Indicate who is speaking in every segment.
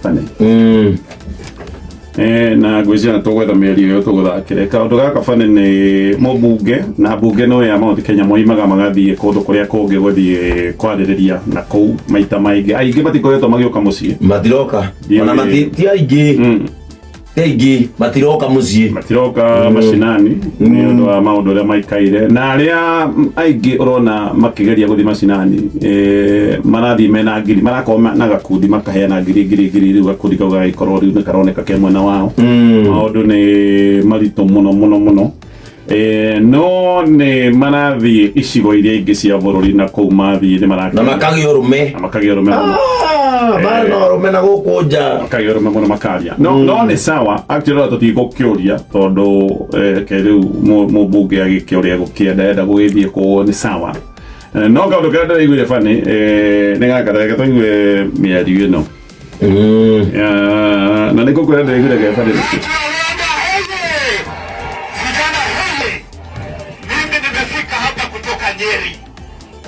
Speaker 1: fane na gwĩciria tũgwetha mĩario ĩyo tũgũthakĩre kaũndũ gaka fane nĩ mũmbunge na mbunge no ya Mount Kenya moimaga magathiĩ kũndũ kũrĩa kũngĩ gũthiĩ kwarĩrĩria na kũu maita aingĩ matikoretwo magĩũka mũciĩ
Speaker 2: matiroka ona ti aingĩ matiroka mũciĩ
Speaker 1: matiroka macinani nĩ ũndũ wa maũndũ ũrĩa maikaire na arĩa aingĩ ũrona makĩgeria gũthiĩ macinani marathiĩ mena ngiri marakorwo na gakundi makaheana ngiri rĩu gakundi kau gagĩkorwo rĩu nĩ karoneka ke mwena wao maũndũ nĩ maritũ mũno no nĩ marathiĩ icigo iria ingĩ cia bũrũri na kũu mathiĩ nĩ marakĩona
Speaker 2: na makagĩa ũrũme bana ũrũme na gũkũ nja
Speaker 1: makagĩa ũrũme mũno makaria no nĩ sawa actually tũtigũkĩũria tondũ rĩu mũmbunge agĩkĩũria gũkĩenda enda gũgĩthiĩ kũu nĩ sawa no kaũndũ kĩrĩa ndĩraiguire bani nĩ gaka reke tũigue mĩario ĩno na nĩ kũrĩa ndĩraiguire gĩa bani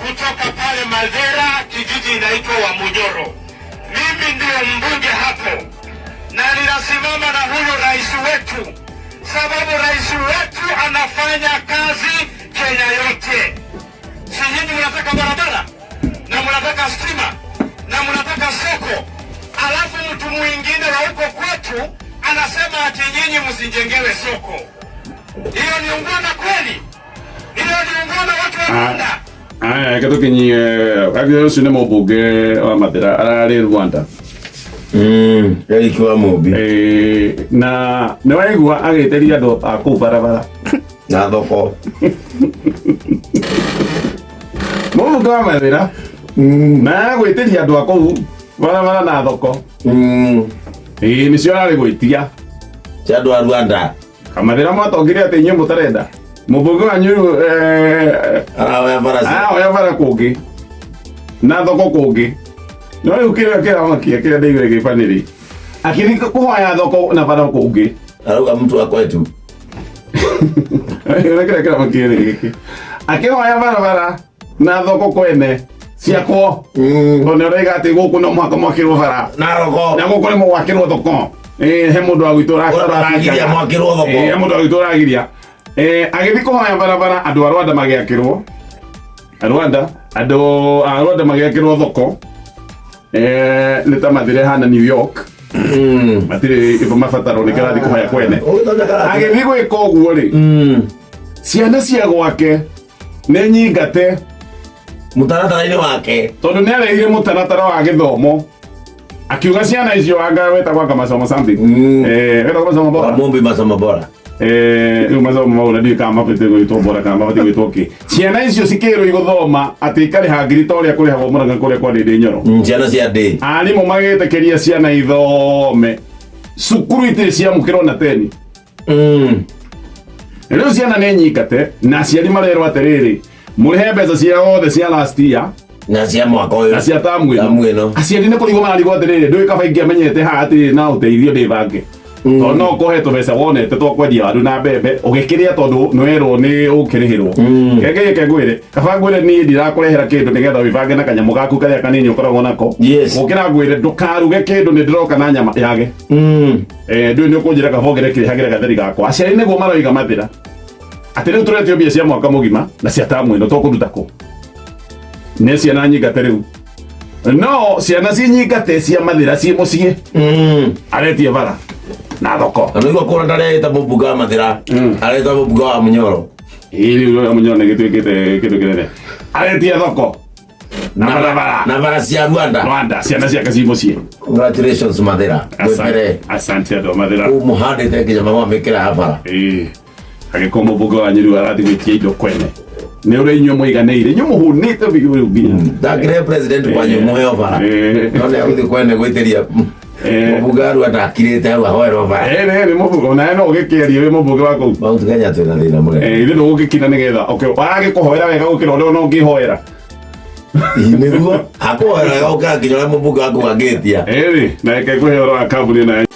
Speaker 3: kutoka pale Madera, kijiji inaitwa Wamunyoro. Mimi ndio mbunge hapo na ninasimama na huyo rais wetu, sababu rais wetu anafanya kazi Kenya yote. Si nyinyi mnataka barabara na mnataka stima na mnataka soko, alafu mtu mwingine wa huko kwetu anasema ati nyinyi msijengewe soko. Hiyo ni ungwana kweli? Hiyo ni ungwana watu wa Rwanda?
Speaker 1: Aya tukinyie agĩrĩrwo ũcio nĩ mũmbunge wa Mathira ararĩ Rwanda
Speaker 2: Eric Wamũmbi
Speaker 1: na nĩ waigua agĩteria andũ a kũu barabara
Speaker 2: na thoko
Speaker 1: mũmbunge wa Mathira na gwĩtĩria andũ a kũu barabara na thoko nĩcio ararĩ gwĩtia
Speaker 2: cia andũ a Rwanda
Speaker 1: Mathira mwatongire atĩ inyuĩ mũtarenda mũmbunge wanyu
Speaker 2: araoya
Speaker 1: bara kũngĩ na thoko kũngĩ no rĩu kĩrĩa ndaiguire gĩbanĩrĩ akĩthi kũhoya thoko na bara kũngĩ
Speaker 2: arauga mtu wa kwetu
Speaker 1: kĩrĩa makĩrĩ gĩkĩ akĩhoya barabara na thoko kwene ciakwo tondũ ũraiga atĩ gũkũ no mũhaka mwakĩrwo bara
Speaker 2: na thoko
Speaker 1: na gũkũ nĩ mwakĩrwo thoko he mũndũ wa gwitũ
Speaker 2: ũragiria mwakĩrwo thoko
Speaker 1: he mũndũ wa gwitũ ũragiria agĩthi kũhoya barabara andũ a Rwanda magĩakĩrwo andũ a Rwanda magĩakĩrwo thoko nĩ ta Mathira hana New York matirĩ mabataro nĩ kĩrathi kũhoya kwene agĩthi gwĩka ũguo rĩ ciana cia gwake nĩ nyingate
Speaker 2: mũtaratara-inĩ wake
Speaker 1: tondũ nĩ arehire mũtaratara wa gĩthomo akiuga ciana icio anga wetagwo anga masomo something wetagwo masomo bora
Speaker 2: Wamũmbi masomo bora
Speaker 1: rĩu masomo mau na ndiũĩ kana mabatiĩ gwĩtwo bora kana mabatiĩ gwĩtwo kĩ ciana icio cikĩrwo igũthoma atĩ ikarĩha ngiri ta ũrĩa kũrĩhagwo Mũrang'a kũrĩa kwa Ndĩndĩ Nyoro
Speaker 2: ciana cia ndĩ
Speaker 1: arimũ magĩtĩkĩria ciana ithome cukuru itirĩ ciamũkĩrwo na teni rĩu ciana nĩ nyingate na aciari marerwo atĩrĩrĩ mũrĩhe mbeca ciothe cia last year
Speaker 2: na cia mwaka ũyũ
Speaker 1: na cia tamu ĩno aciari nĩ kũrigwo mararigwo atĩrĩrĩ ndũĩ kaba ingĩ amenyete haha atĩ na ũteithio ndĩbange tondũ no kũhe tũbeca wonete twa kwendia waru na mbembe ũgĩkĩrĩa tondũ nĩ werwo nĩ ũkĩrĩhĩrwo kenge ngwĩre kaba ngwĩre niĩ ndirakũrehera kĩndũ nĩgetha wĩbange na kanyamũ gaku karĩa kanini ũkoragwo nako gũkĩra ngwĩre ndũkaruge kĩndũ nĩ ndĩroka na nyama yage ndũĩ nĩ ũkũnjĩra kaba ũgĩre kĩrĩhagĩre gatheri gakwa aciari nĩguo maroiga Mathira atĩ rĩu tũretio mbia cia mwaka mũgima na cia tamu ĩno tũkũruta kũ nĩ ciana nyingate rĩu no ciana ci nyingate cia Mathira ciĩ mũciĩ aretie bara na thoko
Speaker 2: na nĩguo kũra ndareta mũmbunge wa Mathira areta mũmbunge wa Munyoro
Speaker 1: rĩu Munyoro nĩ gĩtuĩkĩte kĩndũ kĩnene aretie thoko na
Speaker 2: bara cia Rwanda
Speaker 1: ciana ciake ciĩ mũciĩ
Speaker 2: congratulations Mathira
Speaker 1: asante andũ a Mathira
Speaker 2: mũhandĩte nginya mamwĩkĩra habara
Speaker 1: agĩkorwo mũmbunge wanyu rĩu arathiĩ gwĩtia indo kwene nĩ ũrĩa inyuĩ mũiganĩire inyuĩ mũhũnĩte biũ rĩu nginya
Speaker 2: ndangĩrehe president kwanyu mũheo bara no nĩ agũthiĩ kwene gwĩtĩria mũmbunge wa Rwanda akirĩte hau ahoerwo bara
Speaker 1: nĩ mũmbunge onawe no ũgĩkĩaria wĩ mũmbunge wa kũu
Speaker 2: Mount Kenya twĩna thĩna mũnene
Speaker 1: ithuĩ ndũgũgĩkina nĩgetha waragĩkũhoera wega gũkĩra ũrĩa ona ũngĩhoera
Speaker 2: nĩguo akũhoeraga gũkĩra nginya ũrĩa mũmbunge waku angĩtia
Speaker 1: na reke ngũhe ũhoro wa kambuni ĩno